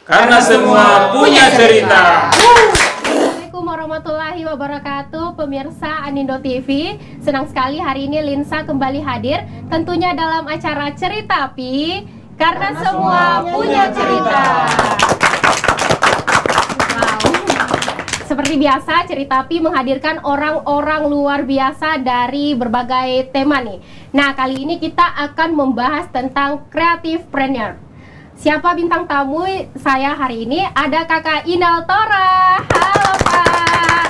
Karena semua punya cerita. Assalamualaikum warahmatullahi wabarakatuh, pemirsa Anindo TV. Senang sekali hari ini Linsa kembali hadir, tentunya dalam acara Cerita Pi, karena semua punya cerita. Wow. Seperti biasa, Cerita Pi menghadirkan orang-orang luar biasa dari berbagai tema nih. Nah, kali ini kita akan membahas tentang kreatifpreneur. Siapa bintang tamu saya hari ini? Ada Kakak Inal Tora. Halo Kak.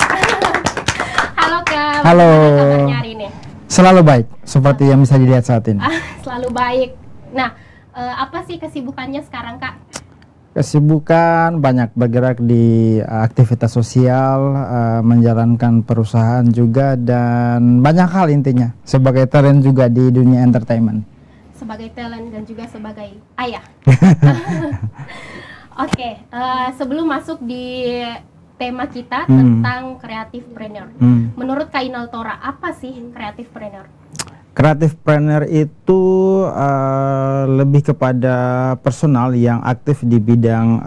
Halo Kak. Halo. Bagaimana kabarnya hari ini? Selalu baik, seperti yang bisa dilihat saat ini. Selalu baik. Nah, apa sih kesibukannya sekarang Kak? Kesibukan banyak, bergerak di aktivitas sosial, menjalankan perusahaan juga, dan banyak hal intinya. Sebagai talent juga di dunia entertainment. Sebagai talent dan juga sebagai ayah. Oke, sebelum masuk di tema kita tentang kreatifpreneur, menurut Kak Inal Tora, apa sih kreatifpreneur? Kreatifpreneur itu lebih kepada personal yang aktif di bidang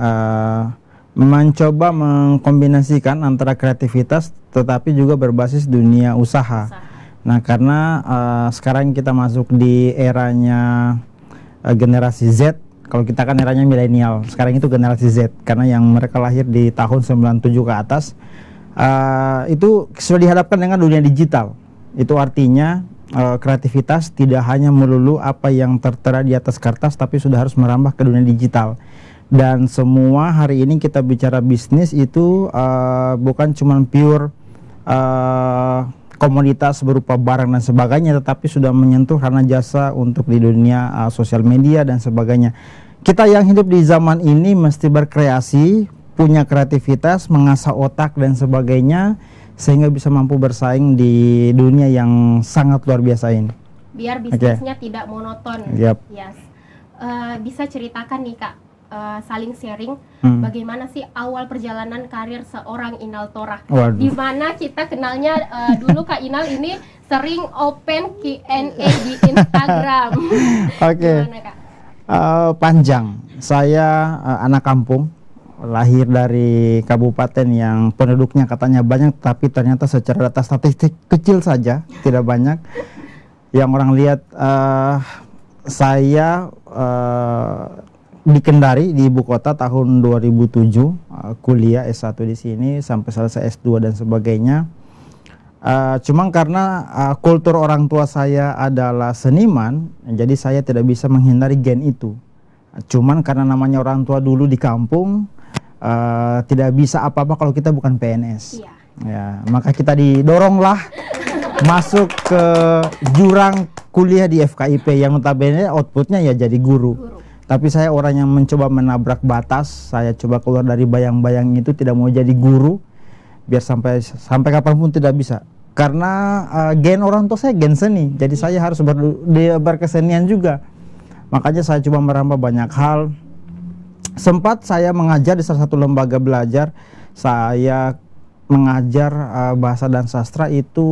mencoba mengkombinasikan antara kreativitas tetapi juga berbasis dunia usaha. Nah, karena sekarang kita masuk di eranya generasi Z. Kalau kita kan eranya milenial, sekarang itu generasi Z, karena yang mereka lahir di tahun 97 ke atas, itu sudah dihadapkan dengan dunia digital. Itu artinya kreativitas tidak hanya melulu apa yang tertera di atas kertas, tapi sudah harus merambah ke dunia digital. Dan semua hari ini kita bicara bisnis itu bukan cuma pure komoditas berupa barang dan sebagainya, tetapi sudah menyentuh ranah jasa untuk di dunia sosial media dan sebagainya. Kita yang hidup di zaman ini mesti berkreasi, punya kreativitas, mengasah otak dan sebagainya, sehingga bisa mampu bersaing di dunia yang sangat luar biasa ini. Biar bisnisnya tidak monoton. Yep. Yes. Bisa ceritakan nih Kak, saling sharing bagaimana sih awal perjalanan karir seorang Inal Tora. Di mana kita kenalnya dulu Kak Inal ini sering open Q&A di Instagram. Oke. Gimana Kak? Panjang. Saya anak kampung, lahir dari kabupaten yang penduduknya katanya banyak, tapi ternyata secara data statistik kecil saja, tidak banyak. Yang orang lihat saya di Kendari, di ibu kota tahun 2007, kuliah S1 di sini sampai selesai S2 dan sebagainya. Cuma karena kultur orang tua saya adalah seniman, jadi saya tidak bisa menghindari gen itu. Cuman karena namanya orang tua dulu di kampung, tidak bisa apa-apa kalau kita bukan PNS. Iya. Ya, maka kita didoronglah masuk ke jurang kuliah di FKIP yang notabene outputnya ya jadi guru. Tapi saya orang yang mencoba menabrak batas, saya coba keluar dari bayang-bayang itu, tidak mau jadi guru, biar sampai kapanpun tidak bisa. Karena gen orang tua saya gen seni, jadi saya harus berkesenian juga. Makanya saya coba merambah banyak hal. Sempat saya mengajar di salah satu lembaga belajar, saya mengajar bahasa dan sastra itu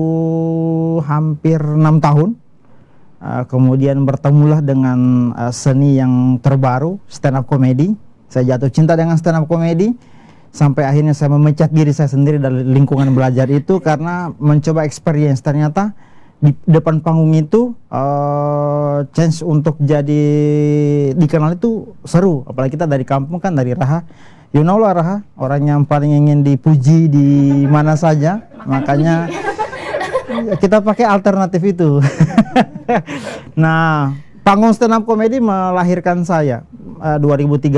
hampir 6 tahun. Kemudian bertemulah dengan seni yang terbaru, stand up comedy. Saya jatuh cinta dengan stand up comedy, sampai akhirnya saya memecat diri saya sendiri dari lingkungan belajar itu karena mencoba experience. Ternyata di depan panggung itu chance untuk jadi dikenal itu seru, apalagi kita dari kampung kan, dari Raha. You know lah Raha, orang yang paling ingin dipuji di mana saja. Makanya kita pakai alternatif itu. Nah, panggung stand up comedy melahirkan saya 2013.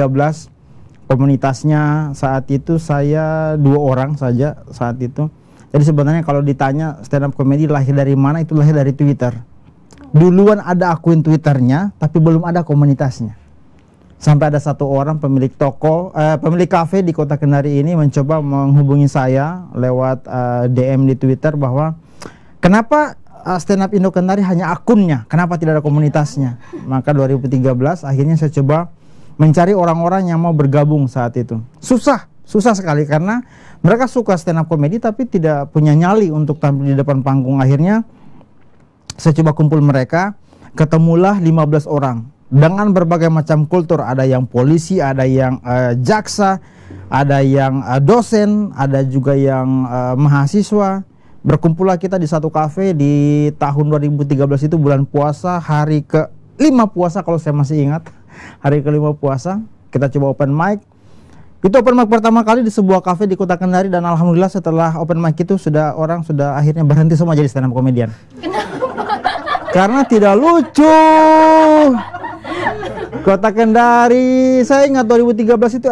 Komunitasnya saat itu saya 2 orang saja saat itu. Jadi sebenarnya kalau ditanya stand up comedy lahir dari mana, itu lahir dari Twitter. Duluan ada akun Twitternya, tapi belum ada komunitasnya. Sampai ada satu orang pemilik pemilik kafe di kota Kendari ini mencoba menghubungi saya lewat DM di Twitter bahwa kenapa stand up Indo Kendari hanya akunnya, kenapa tidak ada komunitasnya. Maka 2013 akhirnya saya coba mencari orang-orang yang mau bergabung saat itu. Susah sekali karena mereka suka stand up comedy tapi tidak punya nyali untuk tampil di depan panggung. Akhirnya saya coba kumpul mereka, ketemulah 15 orang dengan berbagai macam kultur. Ada yang polisi, ada yang jaksa, ada yang dosen, ada juga yang mahasiswa. Berkumpullah kita di satu kafe di tahun 2013 itu bulan puasa, hari ke-5 puasa kalau saya masih ingat. Hari ke-5 puasa, kita coba open mic. Itu open mic pertama kali di sebuah kafe di Kota Kendari, dan alhamdulillah setelah open mic itu orang sudah akhirnya berhenti semua jadi stand up comedian. Karena tidak lucu. Kota Kendari, saya ingat 2013 itu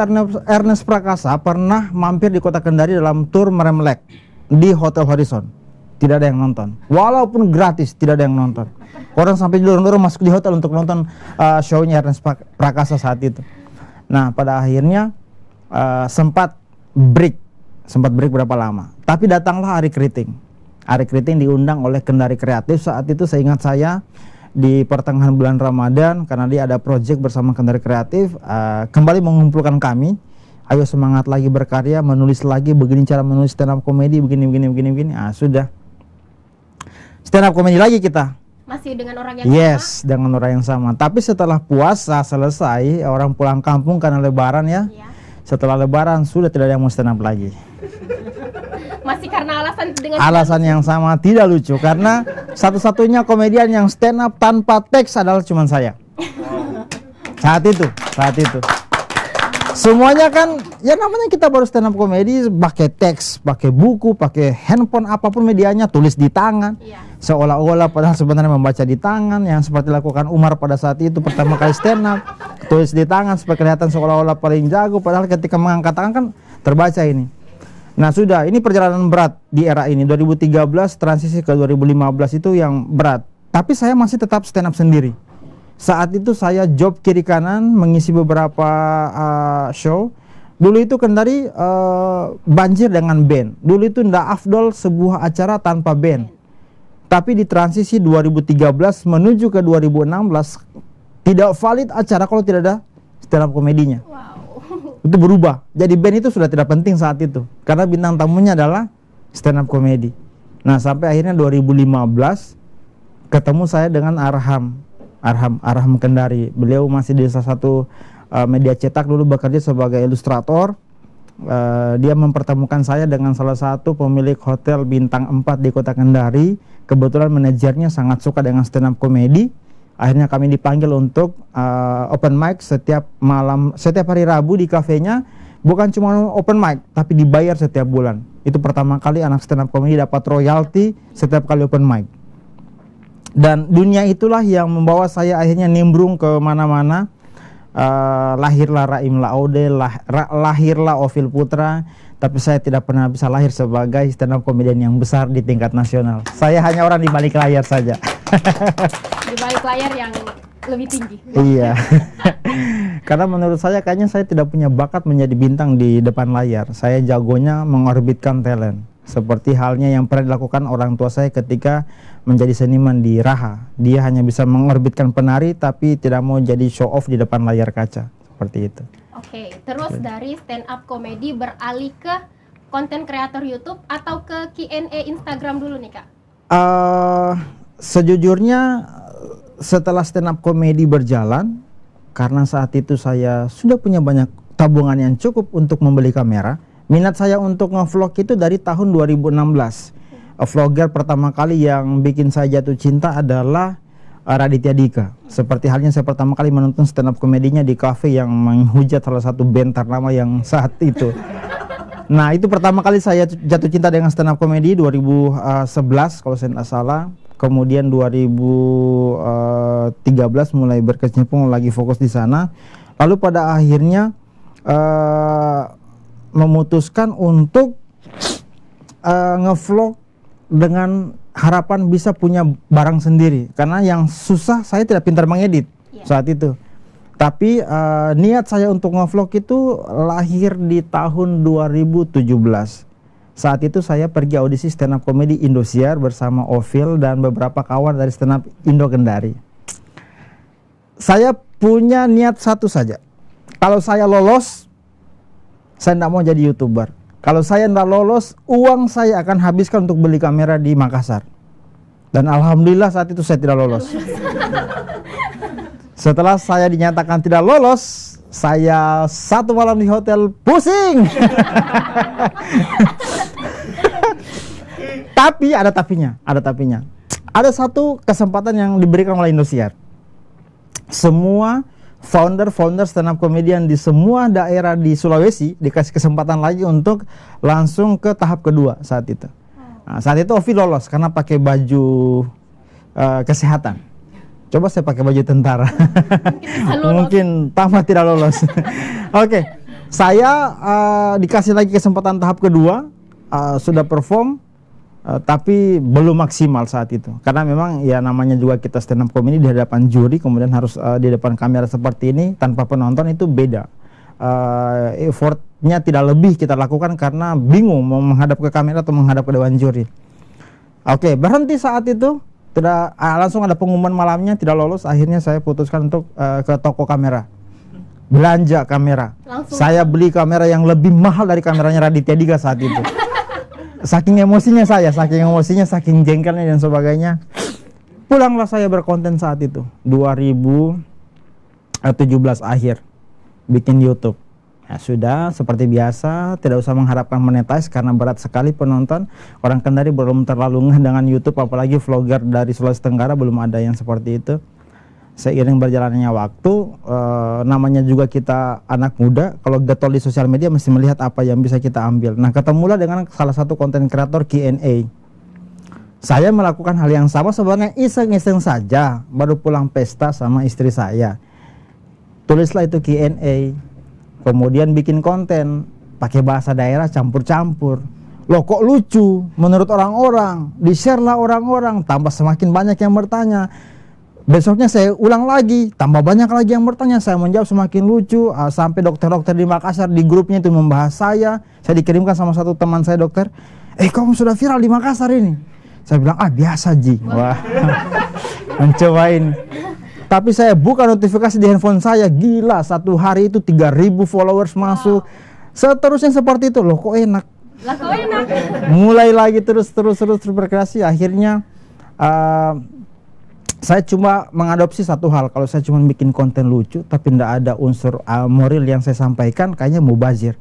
Ernest Prakasa pernah mampir di Kota Kendari dalam tur meremlek di Hotel Horizon. Tidak ada yang nonton, walaupun gratis, tidak ada yang nonton. Orang sampai dorong-dorong masuk di hotel untuk nonton show-nya Ernest Prakasa saat itu. Nah, pada akhirnya sempat break berapa lama. Tapi datanglah Ari Kriting. Ari Kriting diundang oleh Kendari Kreatif. Saat itu saya ingat saya di pertengahan bulan Ramadan, karena dia ada project bersama Kendari Kreatif, kembali mengumpulkan kami. Ayo semangat lagi berkarya, menulis lagi, begini cara menulis stand up comedy, begini. Ah, sudah. Stand up comedy lagi kita. Masih dengan orang yang sama? Dengan orang yang sama. Tapi setelah puasa selesai, orang pulang kampung karena lebaran ya. Setelah lebaran sudah tidak ada yang mau stand up lagi. Masih karena alasan yang sama, tidak lucu, karena satu-satunya komedian yang stand up tanpa teks adalah cuma saya. Saat itu. Semuanya kan, ya namanya kita baru stand up komedi, pakai teks, pakai buku, pakai handphone, apapun medianya, tulis di tangan. Seolah-olah padahal sebenarnya membaca di tangan, yang seperti lakukan Umar pada saat itu pertama kali stand up. Tulis di tangan supaya kelihatan seolah-olah paling jago, padahal ketika mengangkat tangan kan terbaca ini. Nah sudah, ini perjalanan berat di era ini. 2013 transisi ke 2015 itu yang berat. Tapi saya masih tetap stand up sendiri. Saat itu saya job kiri kanan mengisi beberapa show. Dulu itu Kendari banjir dengan band. Dulu itu ndak afdol sebuah acara tanpa band. Tapi di transisi 2013 menuju ke 2016 tidak valid acara kalau tidak ada stand up komedinya. Itu berubah. Jadi band itu sudah tidak penting saat itu, karena bintang tamunya adalah stand up comedy. Nah sampai akhirnya 2015 ketemu saya dengan Arham Kendari. Beliau masih di salah satu media cetak, dulu bekerja sebagai ilustrator. Dia mempertemukan saya dengan salah satu pemilik hotel bintang 4 di Kota Kendari. Kebetulan manajernya sangat suka dengan stand up comedy. Akhirnya kami dipanggil untuk open mic setiap malam, setiap hari Rabu di kafenya. Bukan cuma open mic, tapi dibayar setiap bulan. Itu pertama kali anak stand up comedy dapat royalti setiap kali open mic. Dan dunia itulah yang membawa saya akhirnya nimbrung ke mana-mana. Lahirlah Raim Laude, lahirlah Ovil Putra. Tapi saya tidak pernah bisa lahir sebagai stand up comedian yang besar di tingkat nasional. Saya hanya orang di balik layar saja. Di balik layar yang lebih tinggi. Iya. Karena menurut saya kayaknya saya tidak punya bakat menjadi bintang di depan layar. Saya jagonya mengorbitkan talent. Seperti halnya yang pernah dilakukan orang tua saya ketika menjadi seniman di Raha. Dia hanya bisa mengorbitkan penari tapi tidak mau jadi show off di depan layar kaca. Seperti itu. Oke, terus dari stand up comedy beralih ke konten kreator YouTube atau ke Q&A Instagram dulu nih Kak? Sejujurnya setelah stand up comedy berjalan, karena saat itu saya sudah punya banyak tabungan yang cukup untuk membeli kamera. Minat saya untuk nge-vlog itu dari tahun 2016. Vlogger pertama kali yang bikin saya jatuh cinta adalah Raditya Dika. Seperti halnya saya pertama kali menonton stand up komedinya di kafe yang menghujat salah satu band ternama yang saat itu. Nah itu pertama kali saya jatuh cinta dengan stand up komedi 2011 kalau saya tidak salah. Kemudian 2013 mulai berkecimpung lagi fokus di sana. Lalu pada akhirnya memutuskan untuk ngevlog dengan harapan bisa punya barang sendiri, karena yang susah saya tidak pintar mengedit saat itu. Tapi niat saya untuk ngevlog itu lahir di tahun 2017. Saat itu saya pergi audisi stand up comedy Indosiar bersama Ovil dan beberapa kawan dari stand up Indo Kendari. Saya punya niat satu saja. Kalau saya lolos, saya tidak mau jadi YouTuber. Kalau saya tidak lolos, uang saya akan habiskan untuk beli kamera di Makassar. Dan alhamdulillah saat itu saya tidak lolos. Setelah saya dinyatakan tidak lolos, saya 1 malam di hotel pusing. Tapi ada tapinya. Ada satu kesempatan yang diberikan oleh Indosiar. Semua founder stand up comedian di semua daerah di Sulawesi dikasih kesempatan lagi untuk langsung ke tahap kedua saat itu. Nah, saat itu Ovi lolos karena pakai baju kesehatan. Coba saya pakai baju tentara. Mungkin tamat tidak lolos. Oke. Saya dikasih lagi kesempatan tahap kedua, sudah perform, tapi belum maksimal saat itu. Karena memang ya namanya juga kita stand up comedy di hadapan juri, kemudian harus di depan kamera seperti ini tanpa penonton, itu beda. Effortnya tidak lebih kita lakukan karena bingung mau menghadap ke kamera atau menghadap ke dewan juri. Oke, berhenti saat itu. Tidak, langsung ada pengumuman malamnya tidak lolos. Akhirnya saya putuskan untuk ke toko kamera, belanja kamera. Saya beli kamera yang lebih mahal dari kameranya Raditya Dika saat itu. Saking emosinya, saking jengkelnya dan sebagainya. Pulanglah saya berkonten saat itu 2017 akhir bikin YouTube. Ya sudah, seperti biasa, tidak usah mengharapkan monetize karena berat sekali penonton. Orang Kendari belum terlalu ngeh dengan YouTube, apalagi vlogger dari Sulawesi Tenggara belum ada yang seperti itu. Seiring berjalannya waktu, namanya juga kita anak muda, kalau getol di sosial media mesti melihat apa yang bisa kita ambil. Nah, ketemulah dengan salah satu konten kreator Q&A. Saya melakukan hal yang sama sebenarnya iseng-iseng saja, baru pulang pesta sama istri saya. Tulislah itu Q&A. Kemudian bikin konten pakai bahasa daerah campur-campur. Loh kok lucu menurut orang-orang, di-share lah orang-orang, tambah semakin banyak yang bertanya. Besoknya saya ulang lagi, tambah banyak lagi yang bertanya, saya menjawab semakin lucu. Sampai dokter-dokter di Makassar di grupnya itu membahas saya dikirimkan sama satu teman saya dokter, kamu sudah viral di Makassar ini. Saya bilang, biasa Ji. Wah, mencobain. Tapi saya buka notifikasi di handphone saya, gila, satu hari itu 3.000 followers masuk. Seterusnya seperti itu, loh kok enak. Mulai lagi terus berkreasi. Akhirnya saya cuma mengadopsi satu hal, kalau saya cuma bikin konten lucu tapi tidak ada unsur moral yang saya sampaikan, kayaknya mubazir.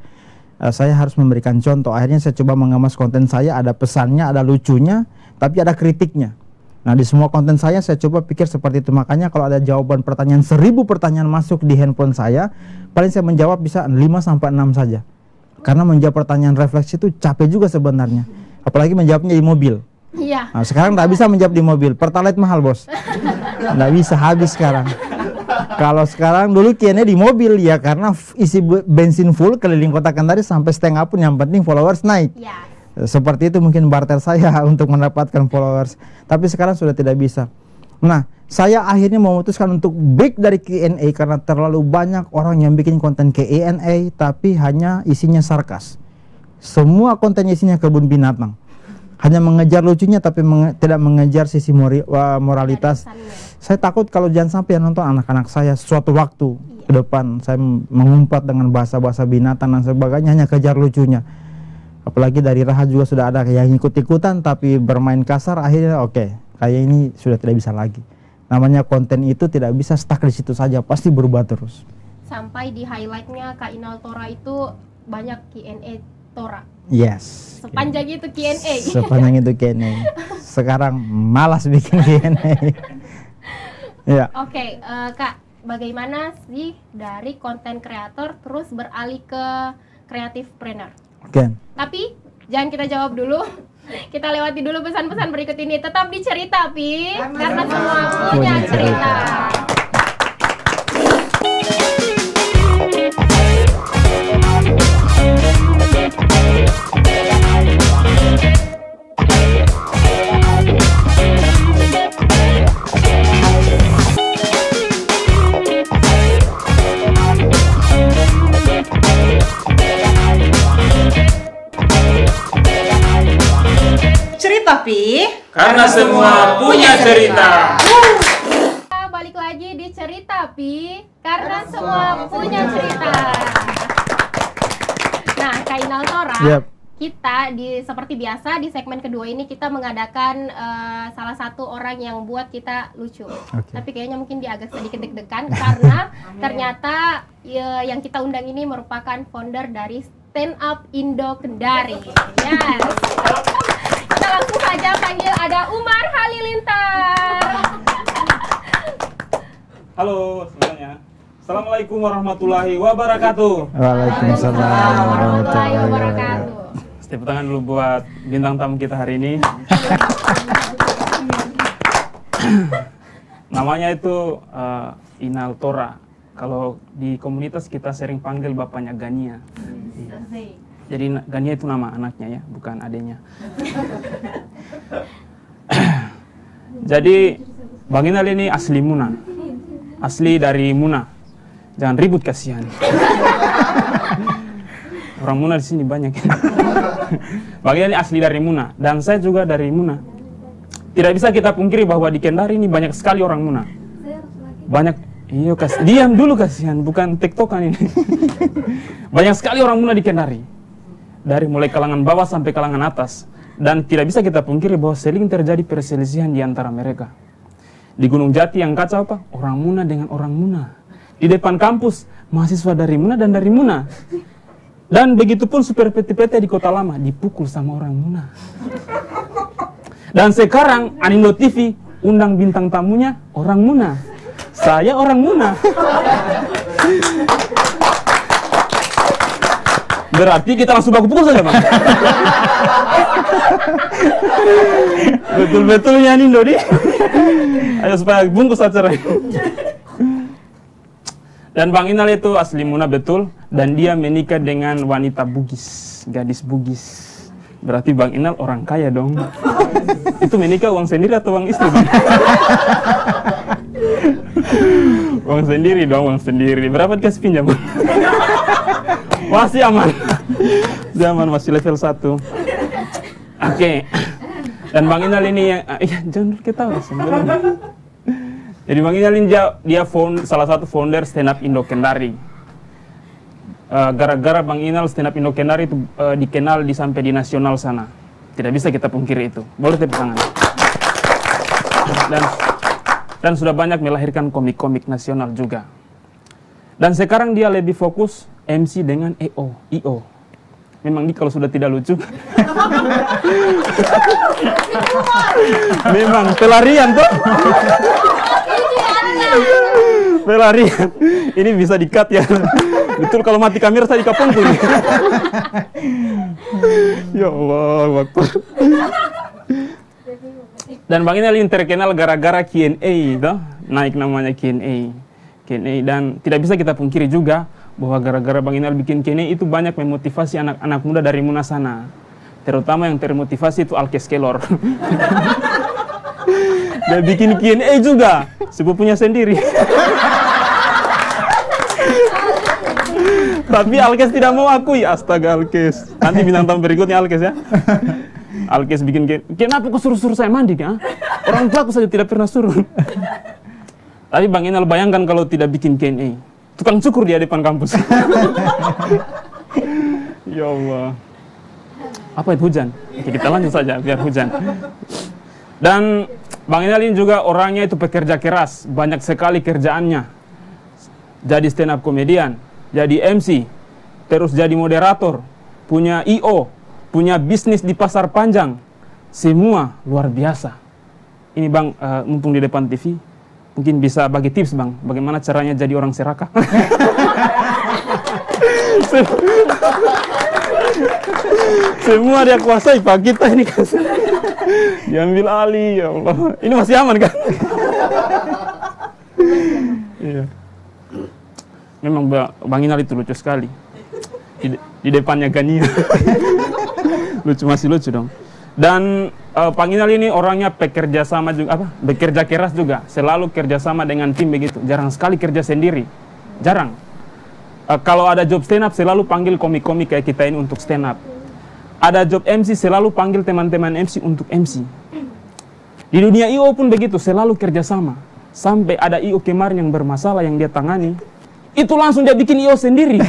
Saya harus memberikan contoh. Akhirnya saya coba mengemas konten saya, ada pesannya, ada lucunya, tapi ada kritiknya. Nah, di semua konten saya coba pikir seperti itu. Makanya kalau ada jawaban pertanyaan 1000 pertanyaan masuk di handphone saya, paling saya menjawab bisa 5-6 saja. Karena menjawab pertanyaan refleksi itu capek juga sebenarnya. Apalagi menjawabnya di mobil. Iya. Nah, sekarang nggak bisa menjawab di mobil. Pertalite mahal, bos. Nggak bisa, habis sekarang. Kalau sekarang, dulu Q&A di mobil ya, karena isi bensin full keliling kota Kendari sampai setengah pun, yang penting followers naik. Iya. Seperti itu mungkin barter saya untuk mendapatkan followers. Tapi sekarang sudah tidak bisa. Nah, saya akhirnya memutuskan untuk break dari Q&A karena terlalu banyak orang yang bikin konten Q&A tapi hanya isinya sarkas. Semua kontennya isinya kebun binatang. Hanya mengejar lucunya tapi tidak mengejar sisi moralitas. Saya takut kalau jangan sampai yang nonton anak-anak saya suatu waktu ke depan saya mengumpat dengan bahasa-bahasa binatang dan sebagainya, hanya kejar lucunya. Apalagi dari Raha juga sudah ada yang ikut-ikutan tapi bermain kasar, akhirnya kayak ini sudah tidak bisa lagi. Namanya konten itu tidak bisa stuck di situ saja, pasti berubah terus. Sampai di highlightnya Kak Inal Tora itu banyak Q&A Tora. Yes. Sepanjang itu Q&A. Sepanjang itu Q&A. Sekarang malas bikin Q&A. Ya. Oke, Kak, bagaimana sih dari konten kreator terus beralih ke kreatif planner? Tapi jangan kita jawab dulu. Kita lewati dulu pesan-pesan berikut ini. Tetap di Cerita Pi, karena semua punya cerita. Tapi karena semua punya cerita. Balik lagi di Cerita Pi, karena semua punya cerita. Nah, Kak Inal Tora, kita seperti biasa di segmen kedua ini kita mengadakan salah satu orang yang buat kita lucu. Tapi kayaknya mungkin dia agak sedikit deg-degan karena ternyata yang kita undang ini merupakan founder dari Stand Up Indo Kendari. Yes. Kita langsung saja panggil ada Umar Halilintar. Halo semuanya. Assalamualaikum warahmatullahi wabarakatuh. Waalaikumsalam warahmatullahi wabarakatuh. Tepuk tangan dulu buat bintang tamu kita hari ini. Namanya itu Inal Tora. Kalau di komunitas kita sering panggil bapaknya Gania. Jadi Gania itu nama anaknya ya, bukan adenya. Jadi Bang Inal ini asli Muna. Asli dari Muna. Jangan ribut kasihan. Orang Muna di sini banyak. Bang Inal ini asli dari Muna dan saya juga dari Muna. Tidak bisa kita pungkiri bahwa di Kendari ini banyak sekali orang Muna. Banyak. Iya, diam dulu kasihan, bukan tiktokan ini. Banyak sekali orang Muna di Kendari. Dari mulai kalangan bawah sampai kalangan atas. Dan tidak bisa kita pungkiri bahwa sering terjadi perselisihan di antara mereka. Di Gunung Jati yang kacau apa? Orang Muna dengan orang Muna. Di depan kampus, mahasiswa dari Muna dan dari Muna. Dan begitupun super PT-PT di Kota Lama, dipukul sama orang Muna. Dan sekarang Anindo TV undang bintang tamunya orang Muna. Saya orang Muna. Berarti kita langsung baku pukul saja, Bang. Betul-betulnya Anindo nih. Ayo supaya bungkus acara. Dan Bang Inal itu asli Muna betul, dan dia menikah dengan wanita Bugis, gadis Bugis. Berarti Bang Inal orang kaya dong. Itu menikah uang sendiri atau uang istri, Bang? Uang sendiri dong, uang sendiri. Berapa dikasih pinjam, Bang? Masih aman. Zaman masih level 1. Oke. Dan Bang Inal ini yang jangan kita udah sebelum. Jadi Bang Inal ini dia salah satu founder Stand Up Indo Kendari. Gara-gara Bang Inal Stand Up Indo Kendari itu dikenal sampai di nasional sana. Tidak bisa kita pungkiri itu. Boleh tepuk tangan. Dan sudah banyak melahirkan komik-komik nasional juga. Dan sekarang dia lebih fokus MC dengan IO. Memang dia kalau sudah tidak lucu. Memang pelarian tuh. Pelarian. Ini bisa di-cut ya. Betul kalau mati kamera saya dikapung tuh. Ya Allah, Akbar. Dan Bang Inal ini terkenal gara-gara Q&A toh. Naik namanya Q&A. Dan tidak bisa kita pungkiri juga bahwa gara-gara Bang Inal bikin Q&A itu banyak memotivasi anak-anak muda dari Muna sana. Terutama yang termotivasi itu Alkes Kelor. Dia bikin Q&A juga, sepupunya sendiri. Tapi Alkes tidak mau akui. Astaga Alkes. Nanti bintang tamu berikutnya Alkes ya. Alkes bikin Q&A. Kenapa kau suruh-suruh saya mandi? Orang tua aku saja tidak pernah suruh. Tapi Bang Inal bayangkan kalau tidak bikin Q&A. Tukang cukur dia depan kampus. Ya Allah. Apa itu hujan? Oke, kita lanjut saja biar hujan. Dan Bang Inal ini juga orangnya itu pekerja keras. Banyak sekali kerjaannya. Jadi stand up komedian, jadi MC, terus jadi moderator, punya IO, punya bisnis di Pasar Panjang. Semua luar biasa. Ini Bang, mumpung di depan TV, mungkin bisa bagi tips Bang, bagaimana caranya jadi orang serakah. Semua dia kuasai Pak, kita ini kan. Diambil alih, ya Allah. Ini masih aman kan? Iya. Memang Bang Inal itu lucu sekali. Di depannya Gania. Masih lucu dong. Dan Bang Inal ini orangnya bekerja sama juga, bekerja keras juga. Selalu kerja sama dengan tim begitu. Jarang sekali kerja sendiri. Jarang. Kalau ada job stand up selalu panggil komik-komik kayak kita ini untuk stand up. Ada job MC selalu panggil teman-teman MC untuk MC. Di dunia IO pun begitu, selalu kerja sama. Sampai ada IO kemarin yang bermasalah yang dia tangani, itu langsung dia bikin IO sendiri.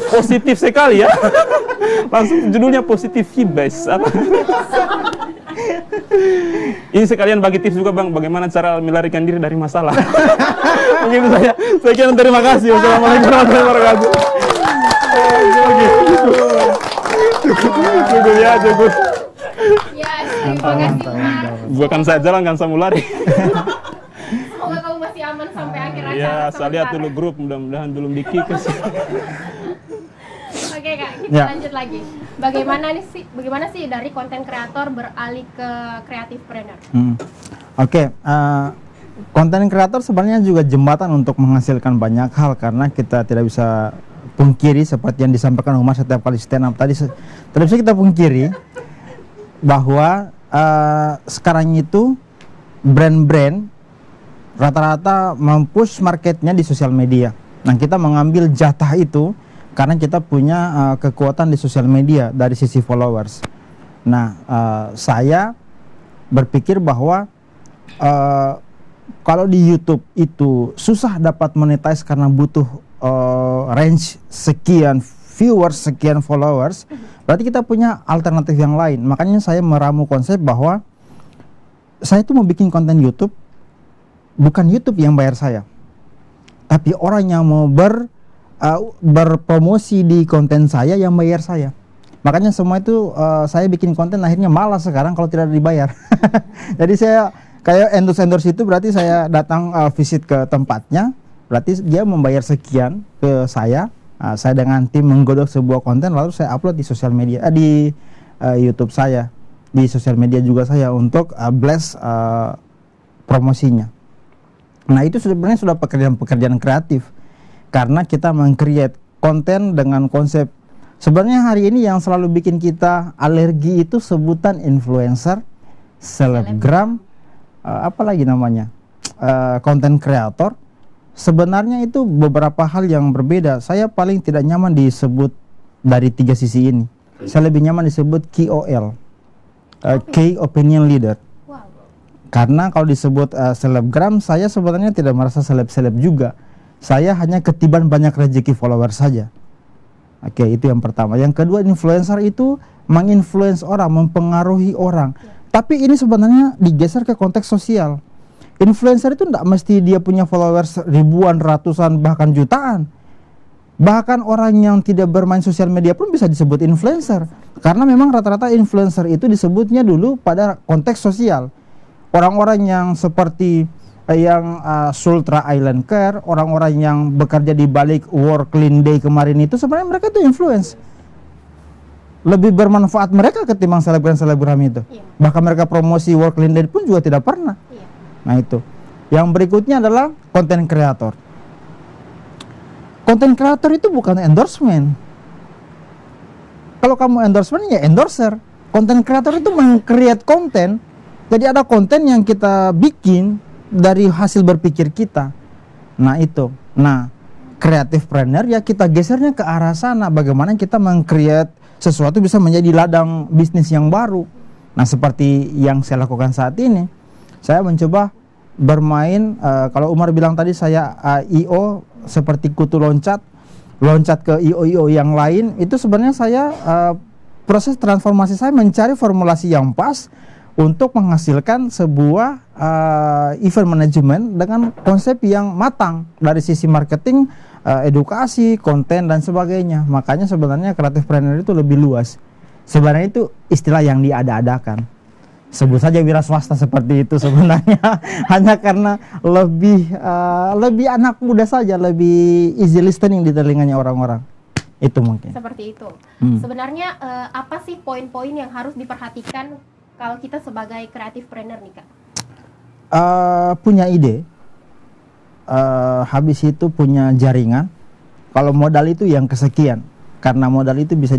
Positif sekali ya. Langsung judulnya positif vibes. Apa? Ini sekalian bagi tips juga Bang, bagaimana cara melarikan diri dari masalah. Mungkin saya sekian, terima kasih. Wassalamualaikum warahmatullahi wabarakatuh. Cukup ya, cukup. Ya, terima kasih Umar. Bukan saya jalan, kan saya mau lari. Semoga kamu masih aman sampai akhir acara. Ya, saya lihat sementara. dulu grup, mudah-mudahan belum dikikis. Oke Kak, kita Ya. lanjut lagi. Bagaimana sih dari konten kreator beralih ke kreatif planner? Oke, konten kreator sebenarnya juga jembatan untuk menghasilkan banyak hal, karena kita tidak bisa pungkiri seperti yang disampaikan Umar setiap kali stand up tadi, tidak bisa kita pungkiri bahwa sekarang itu brand-brand rata-rata mempush marketnya di sosial media. Nah, kita mengambil jatah itu karena kita punya kekuatan di sosial media dari sisi followers. Nah, saya berpikir bahwa kalau di YouTube itu susah dapat monetize karena butuh range sekian viewers, sekian followers, berarti kita punya alternatif yang lain. Makanya saya meramu konsep bahwa saya itu mau bikin konten YouTube, bukan YouTube yang bayar saya, tapi orang yang mau berpromosi di konten saya yang bayar saya. Makanya semua itu saya bikin konten akhirnya malas sekarang kalau tidak dibayar. Jadi saya kayak endorse itu berarti saya datang visit ke tempatnya, berarti dia membayar sekian ke saya. Saya dengan tim menggodok sebuah konten lalu saya upload di sosial media, di YouTube saya, di sosial media juga saya untuk blast promosinya. Nah, itu sebenarnya sudah pekerjaan kreatif. Karena kita meng-create konten dengan konsep, sebenarnya hari ini yang selalu bikin kita alergi itu sebutan influencer, selebgram, apalagi namanya, konten kreator. Sebenarnya itu beberapa hal yang berbeda. Saya paling tidak nyaman disebut dari tiga sisi ini. Saya lebih nyaman disebut KOL, Key Opinion Leader. Wow. Karena kalau disebut selebgram, saya sebenarnya tidak merasa seleb-seleb juga. Saya hanya ketiban banyak rezeki follower saja. Oke, itu yang pertama. Yang kedua, influencer itu menginfluence orang, mempengaruhi orang. Tapi ini sebenarnya digeser ke konteks sosial. Influencer itu tidak mesti dia punya followers ribuan, ratusan, bahkan jutaan. Bahkan orang yang tidak bermain sosial media pun bisa disebut influencer. Karena memang rata-rata influencer itu disebutnya dulu pada konteks sosial. Orang-orang yang seperti yang Sultra Island Care, orang-orang yang bekerja di balik World Clean Day kemarin itu sebenarnya mereka itu influence. Lebih bermanfaat mereka ketimbang selebgram-selebgram itu. Iya. Bahkan mereka promosi World Clean Day pun juga tidak pernah. Iya. Nah, itu. Yang berikutnya adalah konten kreator. Konten kreator itu bukan endorsement. Kalau kamu endorsement ya endorser. Konten kreator itu meng-create konten. Jadi ada konten yang kita bikin dari hasil berpikir kita. Nah, itu. Nah, creative planner ya kita gesernya ke arah sana. Bagaimana kita meng-create sesuatu bisa menjadi ladang bisnis yang baru. Nah, seperti yang saya lakukan saat ini. Saya mencoba bermain, kalau Umar bilang tadi saya IO seperti kutu loncat ke IO-IO yang lain. Itu sebenarnya saya proses transformasi saya mencari formulasi yang pas untuk menghasilkan sebuah event management dengan konsep yang matang dari sisi marketing, edukasi, konten dan sebagainya. Makanya sebenarnya creative planner itu lebih luas. Sebenarnya itu istilah yang diada-adakan. Sebut saja wira swasta seperti itu sebenarnya. Hanya karena lebih anak muda saja, lebih easy listening di telinganya orang-orang. Itu mungkin. Seperti itu. Sebenarnya apa sih poin-poin yang harus diperhatikan kalau kita sebagai creative planner nih Kak? Punya ide, habis itu punya jaringan. Kalau modal itu yang kesekian, karena modal itu bisa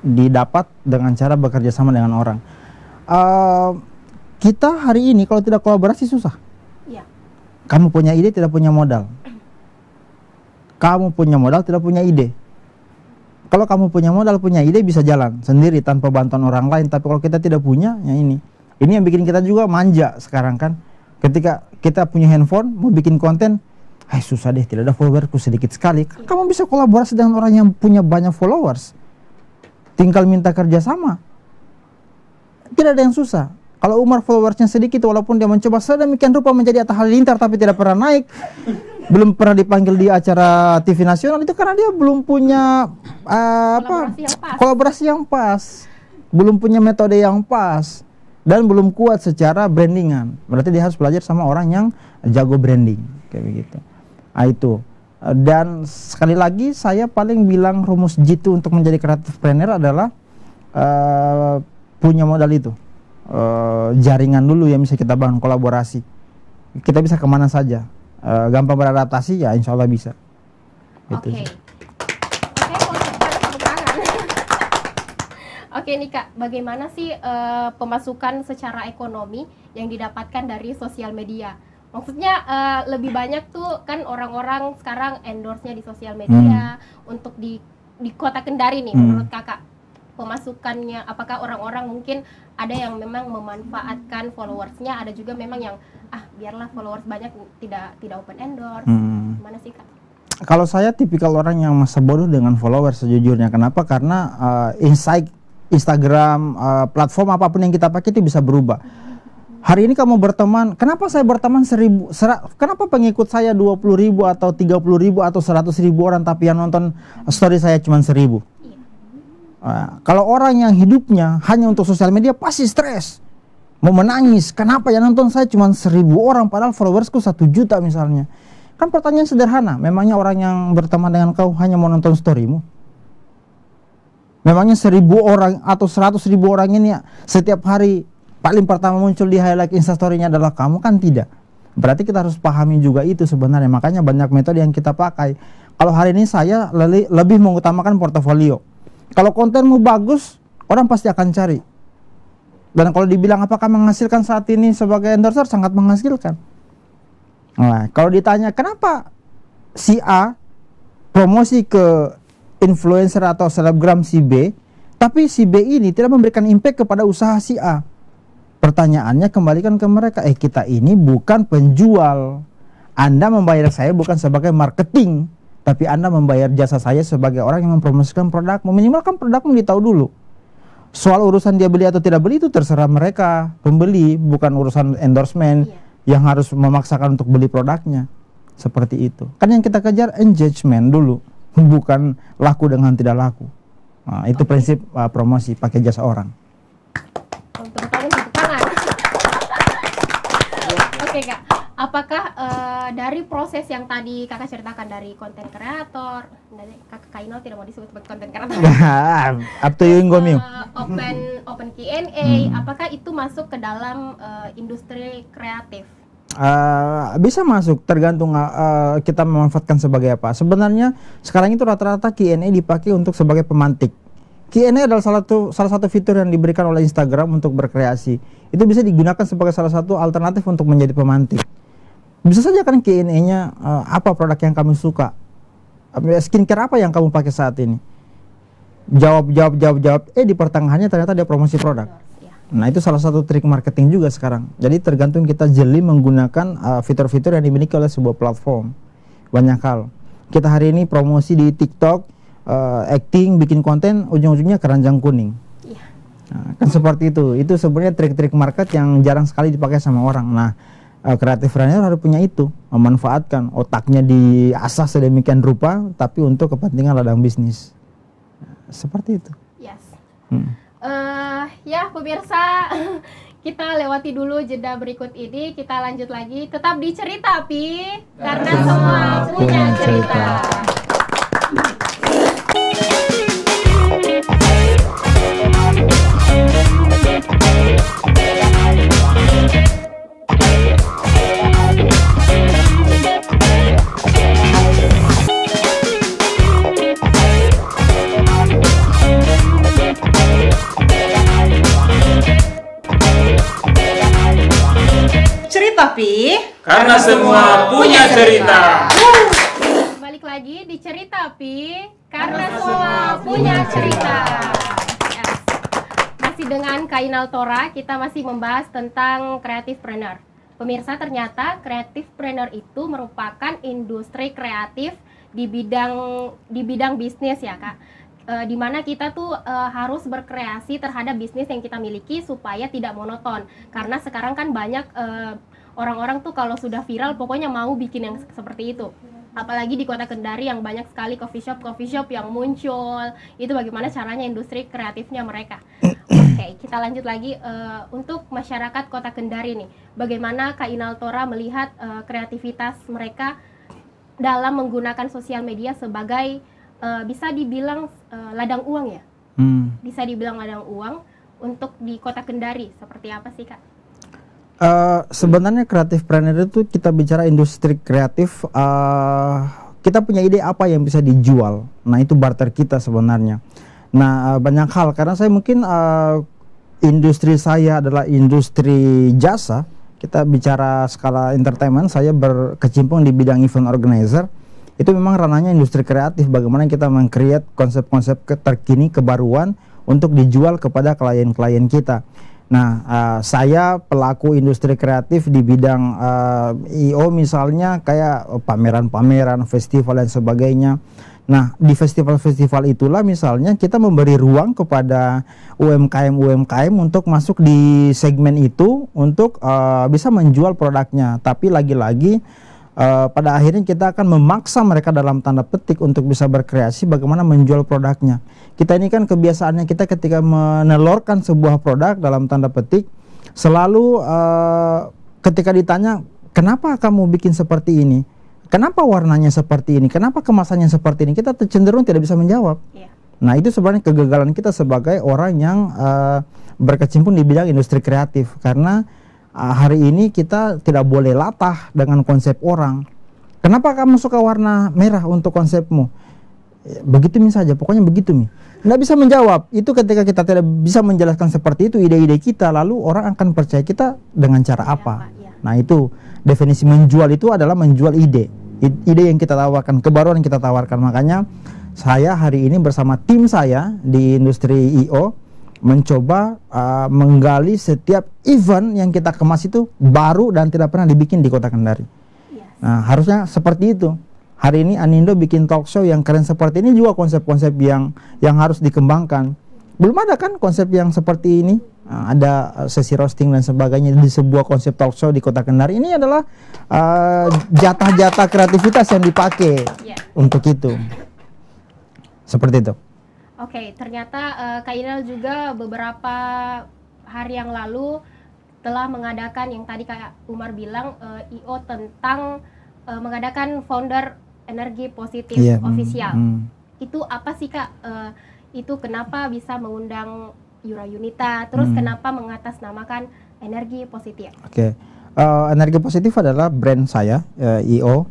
didapat dengan cara bekerja sama dengan orang. Kita hari ini kalau tidak kolaborasi susah. Iya. Kamu punya ide tidak punya modal. Kamu punya modal tidak punya ide. Kalau kamu punya modal punya ide bisa jalan sendiri tanpa bantuan orang lain. Tapi kalau kita tidak punya, ya ini yang bikin kita juga manja sekarang kan. Ketika kita punya handphone mau bikin konten, Hai susah deh, tidak ada followersku sedikit sekali. Kamu bisa kolaborasi dengan orang yang punya banyak followers. Tinggal minta kerjasama. Tidak ada yang susah. Kalau Umar followersnya sedikit, walaupun dia mencoba sedemikian rupa menjadi Atta Halilintar tapi tidak pernah naik, belum pernah dipanggil di acara TV nasional, itu karena dia belum punya kolaborasi yang pas, belum punya metode yang pas, dan belum kuat secara brandingan. Berarti dia harus belajar sama orang yang jago branding, kayak begitu. Nah, itu. Dan sekali lagi saya paling bilang rumus jitu untuk menjadi creative planner adalah punya modal itu. Jaringan dulu yang bisa kita bangun, kolaborasi. Kita bisa kemana saja. Gampang beradaptasi ya, insya Allah bisa. Oke. Oke nih Kak, bagaimana sih pemasukan secara ekonomi yang didapatkan dari sosial media? Maksudnya lebih banyak tuh kan orang-orang sekarang endorse-nya di sosial media untuk di kota Kendari nih, menurut Kakak pemasukannya, apakah orang-orang mungkin ada yang memang memanfaatkan followersnya, ada juga memang yang biarlah followers banyak tidak open endorse. Gimana sih Kak? Kalau saya tipikal orang yang masa bodoh dengan followers sejujurnya. Kenapa? Karena insight Instagram, platform apapun yang kita pakai itu bisa berubah. Hari ini kamu berteman, kenapa saya berteman 1000, kenapa pengikut saya 20.000 atau 30.000 atau 100.000 orang tapi yang nonton story saya cuma 1.000? Kalau orang yang hidupnya hanya untuk sosial media pasti stres, mau menangis. Kenapa yang nonton saya cuma 1.000 orang padahal followersku 1 juta misalnya? Kan pertanyaan sederhana. Memangnya orang yang berteman dengan kau hanya mau nonton storymu? Memangnya 1.000 orang atau 100.000 orang ini setiap hari paling pertama muncul di highlight instastory-nya adalah kamu? Kan tidak. Berarti kita harus pahami juga itu sebenarnya. Makanya banyak metode yang kita pakai. Kalau hari ini saya lebih mengutamakan portofolio. Kalau kontenmu bagus, orang pasti akan cari. Dan kalau dibilang apakah menghasilkan saat ini sebagai endorser, sangat menghasilkan. Nah, kalau ditanya kenapa si A promosi ke influencer atau selebgram si B, tapi si B ini tidak memberikan impact kepada usaha si A. Pertanyaannya kembalikan ke mereka, kita ini bukan penjual. Anda membayar saya bukan sebagai marketing, tapi Anda membayar jasa saya sebagai orang yang mempromosikan produkmu. Minimal kan produkmu ditahu dulu. Soal urusan dia beli atau tidak beli itu terserah mereka, pembeli, bukan urusan endorsement yang harus memaksakan untuk beli produknya. Seperti itu. Kan yang kita kejar engagement dulu, bukan laku dengan tidak laku. Nah, itu prinsip promosi, pakai jasa orang. Oke Kak, apakah dari proses yang tadi Kakak ceritakan dari konten kreator, Kakak Kainal tidak mau disebut sebagai konten kreator, up to you Ngomil. Open Q&A, apakah itu masuk ke dalam industri kreatif? Bisa masuk, tergantung kita memanfaatkan sebagai apa. Sebenarnya sekarang itu rata-rata Q&A dipakai untuk sebagai pemantik. Q&A adalah salah satu fitur yang diberikan oleh Instagram untuk berkreasi. Itu bisa digunakan sebagai salah satu alternatif untuk menjadi pemantik. Bisa saja kan Q&A-nya apa produk yang kamu suka, skincare apa yang kamu pakai saat ini. Jawab. Di pertengahannya ternyata dia promosi produk. Nah, itu salah satu trik marketing juga sekarang. Jadi tergantung kita jeli menggunakan fitur-fitur yang dimiliki oleh sebuah platform. Banyak hal. Kita hari ini promosi di TikTok, acting, bikin konten, ujung-ujungnya keranjang kuning. Nah, kan seperti itu. Itu sebenarnya trik-trik market yang jarang sekali dipakai sama orang. Nah, creative planner harus punya itu, memanfaatkan otaknya diasah sedemikian rupa, tapi untuk kepentingan ladang bisnis. Seperti itu. Yes. Ya pemirsa, kita lewati dulu jeda berikut ini, kita lanjut lagi. Tetap di Cerita Pi, karena semua punya cerita. Tapi karena semua punya cerita. Balik lagi di Cerita Pi, karena semua punya cerita. Yes. Masih dengan Kainal Tora, kita masih membahas tentang creative planner. Pemirsa, ternyata creativepreneur itu merupakan industri kreatif di bidang bisnis ya Kak. Dimana kita tuh harus berkreasi terhadap bisnis yang kita miliki supaya tidak monoton. Karena sekarang kan banyak orang-orang tuh kalau sudah viral pokoknya mau bikin yang seperti itu. Apalagi di kota Kendari yang banyak sekali coffee shop yang muncul. Itu bagaimana caranya industri kreatifnya mereka. Oke, kita lanjut lagi untuk masyarakat kota Kendari nih. Bagaimana Kak Inaltora melihat kreativitas mereka dalam menggunakan sosial media sebagai bisa dibilang ladang uang ya? Bisa dibilang ladang uang untuk di kota Kendari. Seperti apa sih Kak? Sebenarnya creativepreneur itu kita bicara industri kreatif, kita punya ide apa yang bisa dijual. Nah itu barter kita sebenarnya. Nah banyak hal, karena saya mungkin industri saya adalah industri jasa. Kita bicara skala entertainment, saya berkecimpung di bidang event organizer. Itu memang ranahnya industri kreatif, bagaimana kita meng-create konsep-konsep terkini, kebaruan untuk dijual kepada klien-klien kita. Nah, saya pelaku industri kreatif di bidang I.O. misalnya kayak pameran-pameran, festival dan sebagainya. Nah, di festival-festival itulah misalnya kita memberi ruang kepada UMKM untuk masuk di segmen itu untuk bisa menjual produknya. Tapi lagi-lagi pada akhirnya kita akan memaksa mereka dalam tanda petik untuk bisa berkreasi bagaimana menjual produknya. Kita ini kan kebiasaannya kita ketika menelurkan sebuah produk dalam tanda petik selalu ketika ditanya kenapa kamu bikin seperti ini, kenapa warnanya seperti ini, kenapa kemasannya seperti ini, kita cenderung tidak bisa menjawab. Nah itu sebenarnya kegagalan kita sebagai orang yang berkecimpung di bidang industri kreatif, karena hari ini kita tidak boleh latah dengan konsep orang. Kenapa kamu suka warna merah untuk konsepmu? Begitu mi saja, pokoknya begitu mi. Nggak bisa menjawab. Itu ketika kita tidak bisa menjelaskan seperti itu ide-ide kita, lalu orang akan percaya kita dengan cara apa? Nah itu definisi menjual itu adalah menjual ide. Ide yang kita tawarkan, kebaruan yang kita tawarkan. Makanya saya hari ini bersama tim saya di industri I.O. mencoba menggali setiap event yang kita kemas itu baru dan tidak pernah dibikin di kota Kendari. Nah harusnya seperti itu. Hari ini Anindo bikin talk show yang keren seperti ini, juga konsep-konsep yang harus dikembangkan. Belum ada kan konsep yang seperti ini. Ada sesi roasting dan sebagainya di sebuah konsep talk show di kota Kendari. Ini adalah jatah-jatah kreativitas yang dipakai untuk itu. Seperti itu. Oke, ternyata Kak Inal juga beberapa hari yang lalu telah mengadakan yang tadi Kak Umar bilang I.O. tentang mengadakan founder energi positif official. Itu apa sih Kak? Itu kenapa bisa mengundang Yura Yunita? Terus kenapa mengatasnamakan energi positif? Oke, energi positif adalah brand saya, I.O.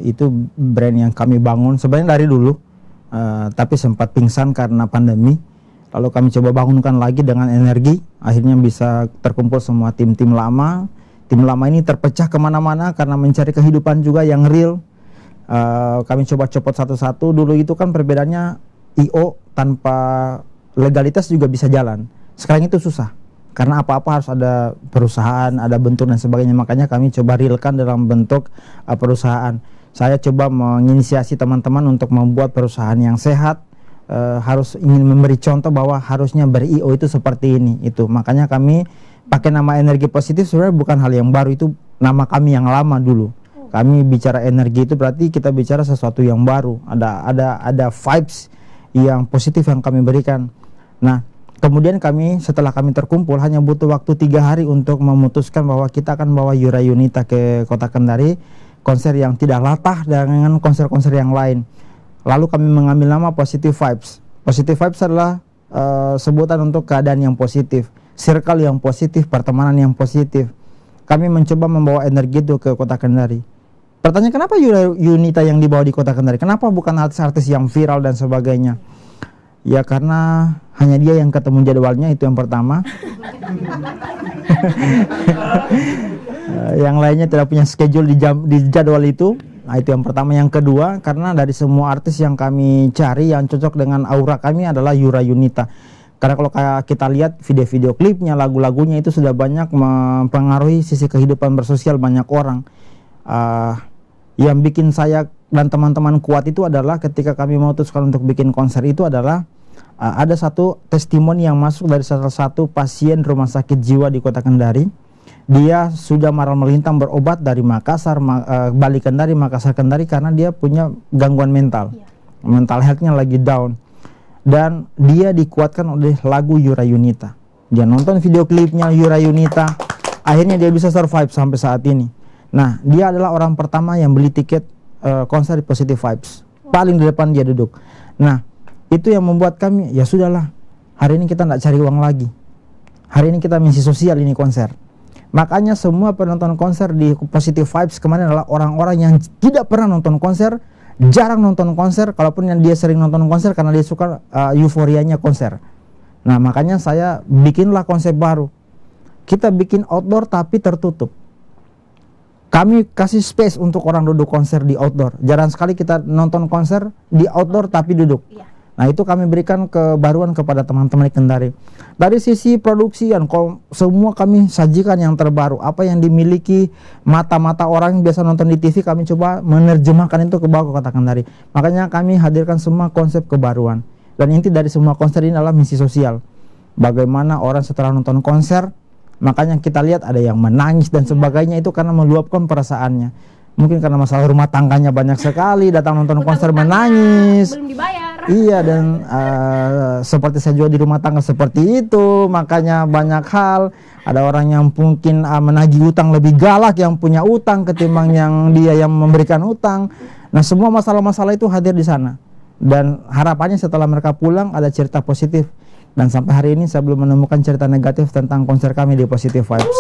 Itu brand yang kami bangun sebenarnya dari dulu. Tapi sempat pingsan karena pandemi. Lalu kami coba bangunkan lagi dengan energi. Akhirnya bisa terkumpul semua tim-tim lama. Tim lama ini terpecah kemana-mana karena mencari kehidupan juga yang real. Kami coba copot satu-satu. Dulu itu kan perbedaannya I.O. tanpa legalitas juga bisa jalan. Sekarang itu susah. Karena apa-apa harus ada perusahaan, ada bentuk dan sebagainya. Makanya kami coba realkan dalam bentuk perusahaan. Saya coba menginisiasi teman-teman untuk membuat perusahaan yang sehat, harus ingin memberi contoh bahwa harusnya ber-I.O. itu seperti ini. Itu makanya kami pakai nama energi positif. Sebenarnya bukan hal yang baru, itu nama kami yang lama dulu. Kami bicara energi itu berarti kita bicara sesuatu yang baru. Ada vibes yang positif yang kami berikan. Nah kemudian kami setelah kami terkumpul hanya butuh waktu 3 hari untuk memutuskan bahwa kita akan bawa Yura Yunita ke kota Kendari. Konser yang tidak latah dengan konser-konser yang lain. Lalu kami mengambil nama Positive Vibes. Positive Vibes adalah sebutan untuk keadaan yang positif, circle yang positif, pertemanan yang positif. Kami mencoba membawa energi itu ke kota Kendari. Pertanyaan kenapa Yunita yang dibawa di kota Kendari? Kenapa bukan artis-artis yang viral dan sebagainya? Ya karena hanya dia yang ketemu jadwalnya, itu yang pertama. Yang lainnya tidak punya schedule di jadwal itu. Nah itu yang pertama. Yang kedua, karena dari semua artis yang kami cari yang cocok dengan aura kami adalah Yura Yunita. Karena kalau kayak kita lihat video-video klipnya, lagu-lagunya itu sudah banyak mempengaruhi sisi kehidupan bersosial banyak orang. Yang bikin saya dan teman-teman kuat itu adalah ketika kami memutuskan untuk bikin konser itu adalah ada satu testimoni yang masuk dari salah satu pasien rumah sakit jiwa di Kota Kendari. Dia sudah maral melintang berobat dari Makassar, Bali Kendari, Makassar Kendari karena dia punya gangguan mental. Mental health-nya lagi down. Dan dia dikuatkan oleh lagu Yura Yunita. Dia nonton video klipnya Yura Yunita, akhirnya dia bisa survive sampai saat ini. Nah, dia adalah orang pertama yang beli tiket konser di Positive Vibes. Paling di depan dia duduk. Nah, itu yang membuat kami, ya sudahlah, hari ini kita tidak cari uang lagi. Hari ini kita misi sosial ini konser. Makanya semua penonton konser di Positive Vibes kemarin adalah orang-orang yang tidak pernah nonton konser, jarang nonton konser, kalaupun yang dia sering nonton konser karena dia suka euforianya konser. Nah, makanya saya bikinlah konsep baru. Kita bikin outdoor tapi tertutup. Kami kasih space untuk orang duduk konser di outdoor. Jarang sekali kita nonton konser di outdoor tapi duduk. Nah, itu kami berikan kebaruan kepada teman-teman di Kendari. Dari sisi produksi dan semua kami sajikan yang terbaru. Apa yang dimiliki mata-mata orang yang biasa nonton di TV, kami coba menerjemahkan itu ke bawah ke Kota Kendari. Makanya kami hadirkan semua konsep kebaruan. Dan inti dari semua konser ini adalah misi sosial. Bagaimana orang setelah nonton konser, makanya kita lihat ada yang menangis dan sebagainya, itu karena meluapkan perasaannya. Mungkin karena masalah rumah tangganya banyak sekali, datang nonton konser menangis. Belum dibayar. Iya, dan seperti saya juga di rumah tangga seperti itu, makanya banyak hal. Ada orang yang mungkin menagih utang lebih galak yang punya utang ketimbang yang dia yang memberikan utang. Nah, semua masalah-masalah itu hadir di sana. Dan harapannya setelah mereka pulang ada cerita positif. Dan sampai hari ini saya belum menemukan cerita negatif tentang konser kami di Positive Vibes.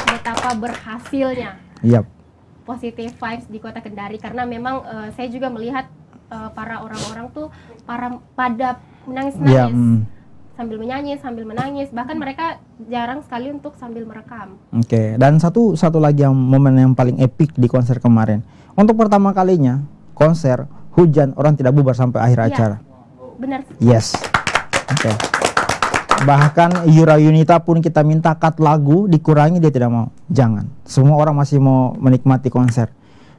Betapa berhasilnya Positive Vibes di Kota Kendari, karena memang saya juga melihat para orang-orang tuh pada menangis-nangis, sambil menyanyi, sambil menangis, bahkan mereka jarang sekali untuk sambil merekam. Oke, dan satu lagi yang momen yang paling epic di konser kemarin. Untuk pertama kalinya konser hujan, orang tidak bubar sampai akhir acara. Benar. Yes. Oke. Bahkan Yura Yunita pun kita minta cut lagu dikurangi, dia tidak mau. Jangan. Semua orang masih mau menikmati konser.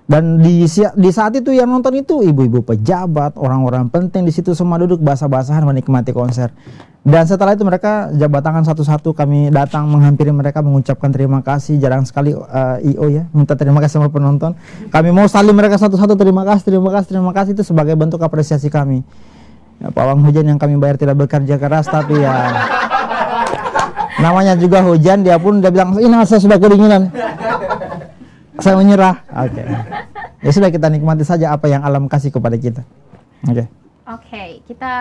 Dan di saat itu yang nonton itu ibu-ibu pejabat, orang-orang penting di situ semua duduk basah-basahan menikmati konser. Dan setelah itu mereka jabat tangan satu-satu, kami datang menghampiri mereka mengucapkan terima kasih. Jarang sekali IO ya minta terima kasih sama penonton. Kami mau saling mereka satu-satu, terima kasih itu sebagai bentuk apresiasi kami. Ya, pawang hujan yang kami bayar tidak bekerja keras, tapi ya namanya juga hujan, dia bilang ini saya sudah kedinginan, saya menyerah. Oke. Ya sudah, kita nikmati saja apa yang alam kasih kepada kita. Oke, kita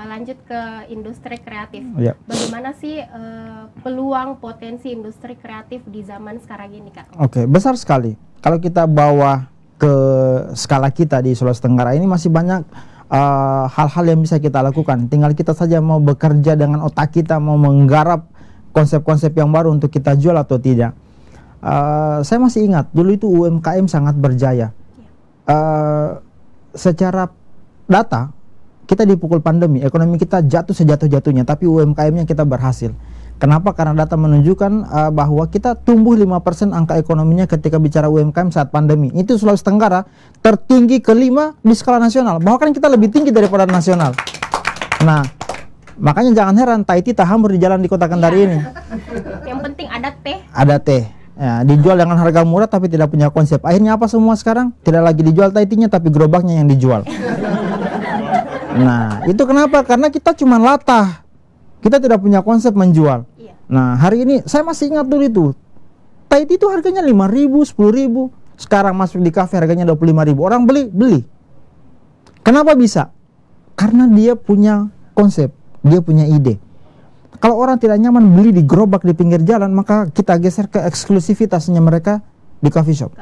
lanjut ke industri kreatif. Bagaimana sih peluang potensi industri kreatif di zaman sekarang ini, Kak? Oke, besar sekali. Kalau kita bawa ke skala kita di Sulawesi Tenggara ini masih banyak hal-hal yang bisa kita lakukan. Tinggal kita saja mau bekerja dengan otak kita, mau menggarap konsep-konsep yang baru untuk kita jual atau tidak. Saya masih ingat dulu itu UMKM sangat berjaya. Secara data kita dipukul pandemi, ekonomi kita jatuh sejatuh-jatuhnya, tapi UMKM-nya kita berhasil. Kenapa? Karena data menunjukkan bahwa kita tumbuh 5% angka ekonominya ketika bicara UMKM saat pandemi. Itu Sulawesi Tenggara tertinggi kelima di skala nasional. Bahkan kita lebih tinggi daripada nasional. Nah, makanya jangan heran Thai tea tak hambur di jalan di Kota Kendari ini. Yang penting ada teh. Ada teh. Ya, dijual dengan harga murah tapi tidak punya konsep. Akhirnya apa semua sekarang? Tidak lagi dijual Thai tea-nya tapi gerobaknya yang dijual. Nah, itu kenapa? Karena kita cuma latah. Kita tidak punya konsep menjual. Nah, hari ini saya masih ingat dulu itu. Thai tea itu harganya 5.000, 10.000. Sekarang masuk di kafe harganya 25.000. Orang beli. Kenapa bisa? Karena dia punya konsep, dia punya ide. Kalau orang tidak nyaman beli di gerobak di pinggir jalan, maka kita geser ke eksklusivitasnya mereka di coffee shop.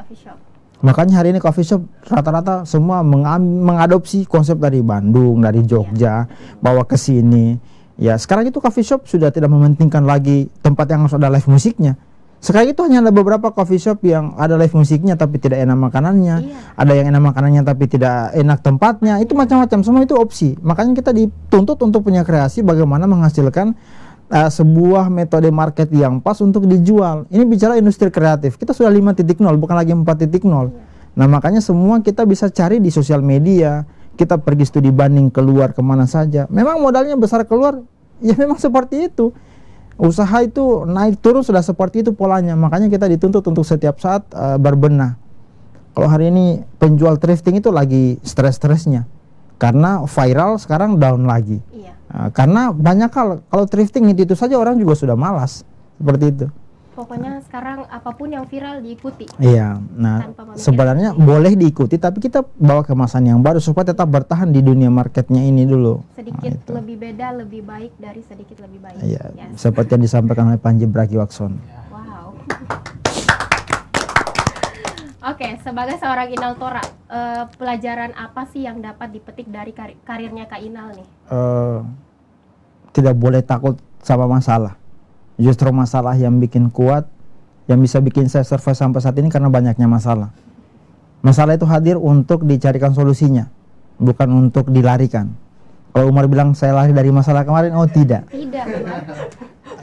Makanya hari ini coffee shop rata-rata semua mengadopsi konsep dari Bandung, dari Jogja, bawa ke sini. Ya, sekarang itu coffee shop sudah tidak mementingkan lagi tempat yang harus ada live musiknya. Sekarang itu hanya ada beberapa coffee shop yang ada live musiknya tapi tidak enak makanannya, ada yang enak makanannya tapi tidak enak tempatnya, itu macam-macam, semua itu opsi. Makanya kita dituntut untuk punya kreasi bagaimana menghasilkan sebuah metode market yang pas untuk dijual. Ini bicara industri kreatif, kita sudah 5.0 bukan lagi 4.0. Nah makanya semua kita bisa cari di sosial media, kita pergi studi banding keluar kemana saja. Memang modalnya besar keluar, ya memang seperti itu. Usaha itu naik turun sudah seperti itu polanya. Makanya kita dituntut untuk setiap saat berbenah. Kalau hari ini penjual thrifting itu lagi stres-stresnya, karena viral sekarang down lagi. Karena banyak hal, kalau thrifting itu saja orang juga sudah malas. Seperti itu. Pokoknya sekarang apapun yang viral diikuti. Iya, nah sebenarnya boleh diikuti, tapi kita bawa kemasan yang baru supaya tetap bertahan di dunia marketnya ini dulu. Sedikit lebih beda, lebih baik dari sedikit lebih baik. Iya, seperti yang disampaikan oleh Panji Bragiwaksono. Wow. Oke, sebagai seorang Inal Thora, pelajaran apa sih yang dapat dipetik dari karirnya Kak Inal nih? Tidak boleh takut sama masalah. Justru masalah yang bikin kuat, yang bisa bikin saya survive sampai saat ini karena banyaknya masalah. Masalah itu hadir untuk dicarikan solusinya, bukan untuk dilarikan. Kalau Umar bilang saya lari dari masalah kemarin, oh tidak. Tidak.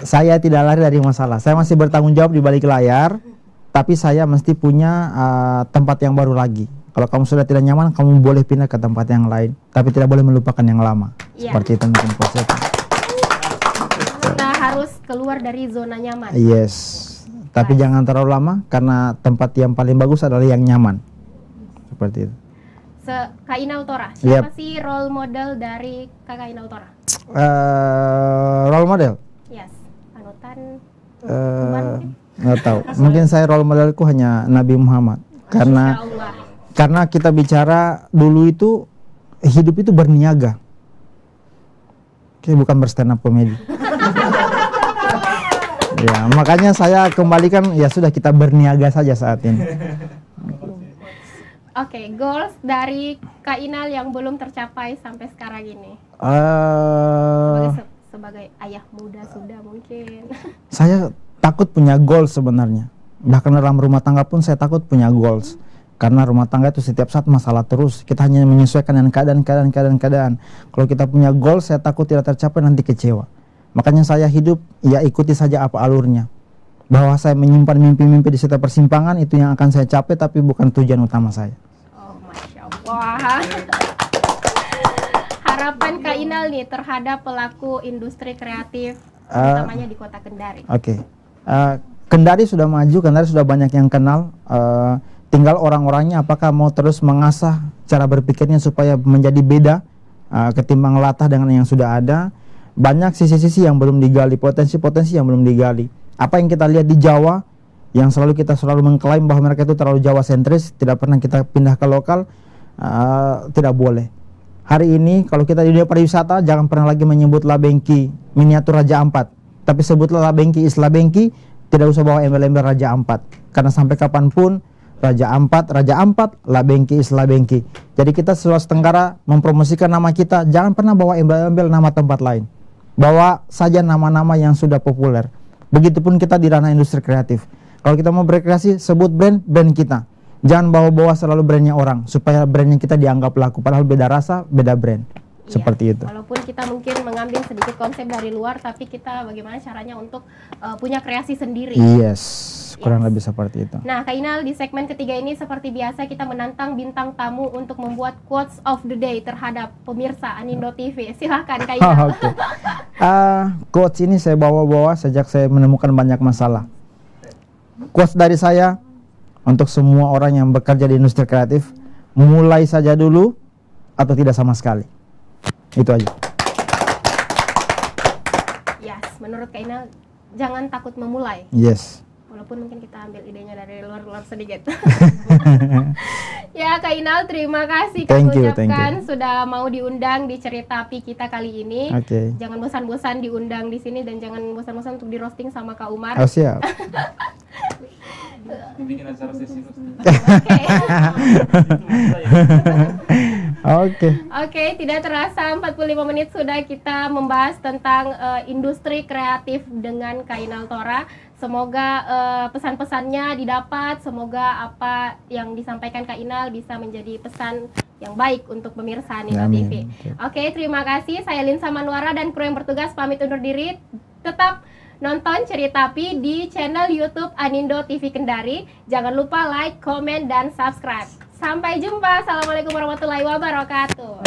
Saya tidak lari dari masalah. Saya masih bertanggung jawab di balik layar, tapi saya mesti punya tempat yang baru lagi. Kalau kamu sudah tidak nyaman, kamu boleh pindah ke tempat yang lain, tapi tidak boleh melupakan yang lama. Seperti itu mungkin konsepnya. Kita harus keluar dari zona nyaman. Yes, tapi jangan terlalu lama karena tempat yang paling bagus adalah yang nyaman. Seperti itu. Kak Inal Thora, siapa sih role model dari Kakak Inal Thora? Role model? Yes, panutan. Nggak tahu. Mungkin saya role modelku hanya Nabi Muhammad. Karena kita bicara dulu itu hidup itu berniaga. Oke, bukan berstand up komedi. Ya, makanya saya kembalikan, ya sudah kita berniaga saja saat ini. Oke, goals dari Kak Inal yang belum tercapai sampai sekarang ini. Sebagai ayah muda sudah mungkin. Saya takut punya goals sebenarnya. Bahkan dalam rumah tangga pun saya takut punya goals. Karena rumah tangga itu setiap saat masalah terus. Kita hanya menyesuaikan dengan keadaan. Kalau kita punya goals, saya takut tidak tercapai, nanti kecewa. Makanya saya hidup, ya ikuti saja apa alurnya. Bahwa saya menyimpan mimpi-mimpi di setiap persimpangan, itu yang akan saya capai, tapi bukan tujuan utama saya. Oh, Masya Allah. Harapan Kak Inal nih terhadap pelaku industri kreatif, utamanya di kota Kendari. Oke. Kendari sudah maju, Kendari sudah banyak yang kenal. Tinggal orang-orangnya apakah mau terus mengasah cara berpikirnya supaya menjadi beda ketimbang latah dengan yang sudah ada. Banyak sisi-sisi yang belum digali, potensi-potensi yang belum digali. Apa yang kita lihat di Jawa, yang kita selalu mengklaim bahwa mereka itu terlalu Jawa sentris, tidak pernah kita pindah ke lokal, tidak boleh. Hari ini kalau kita di dunia pariwisata, jangan pernah lagi menyebut Labengki miniatur Raja Ampat, tapi sebutlah Labengki is Labengki, tidak usah bawa embel-embel Raja Ampat, karena sampai kapanpun Raja Ampat, Labengki is Labengki. Jadi kita Sulawesi Tenggara mempromosikan nama kita, jangan pernah bawa embel-embel nama tempat lain. Bawa saja nama-nama yang sudah populer. Begitupun kita di ranah industri kreatif. Kalau kita mau berkreasi, sebut brand kita. Jangan bawa-bawa selalu brandnya orang, supaya brandnya kita dianggap laku. Padahal beda rasa, beda brand. Seperti itu. Walaupun kita mungkin mengambil sedikit konsep dari luar, tapi kita bagaimana caranya untuk punya kreasi sendiri. Yes, kurang lebih seperti itu. Nah, Kak Inal, di segmen ketiga ini seperti biasa kita menantang bintang tamu untuk membuat quotes of the day terhadap pemirsa Anindo TV. Silahkan Kak Inal. Quotes ini saya bawa-bawa sejak saya menemukan banyak masalah. Quotes dari saya untuk semua orang yang bekerja di industri kreatif, mulai saja dulu atau tidak sama sekali. Itu aja. Yes, menurut Kak Inal, jangan takut memulai. Yes. Walaupun mungkin kita ambil idenya dari luar-luar sedikit. Ya, Kak Inal, terima kasih kami ucapkan sudah mau diundang di Cerita Api kita kali ini. Jangan bosan-bosan diundang di sini dan jangan bosan-bosan untuk di roasting sama Kak Umar. Oh, siap. Bikin acara sesi. Oke, tidak terasa 45 menit sudah kita membahas tentang industri kreatif dengan Kak Inal Thora. Semoga pesan-pesannya didapat, semoga apa yang disampaikan Kak Inal bisa menjadi pesan yang baik untuk pemirsa Anindo TV. Oke, terima kasih. Saya Linsa Manwara dan kru yang bertugas pamit undur diri. Tetap nonton Ceritapi di channel YouTube Anindo TV Kendari. Jangan lupa like, komen, dan subscribe. Sampai jumpa. Assalamualaikum warahmatullahi wabarakatuh.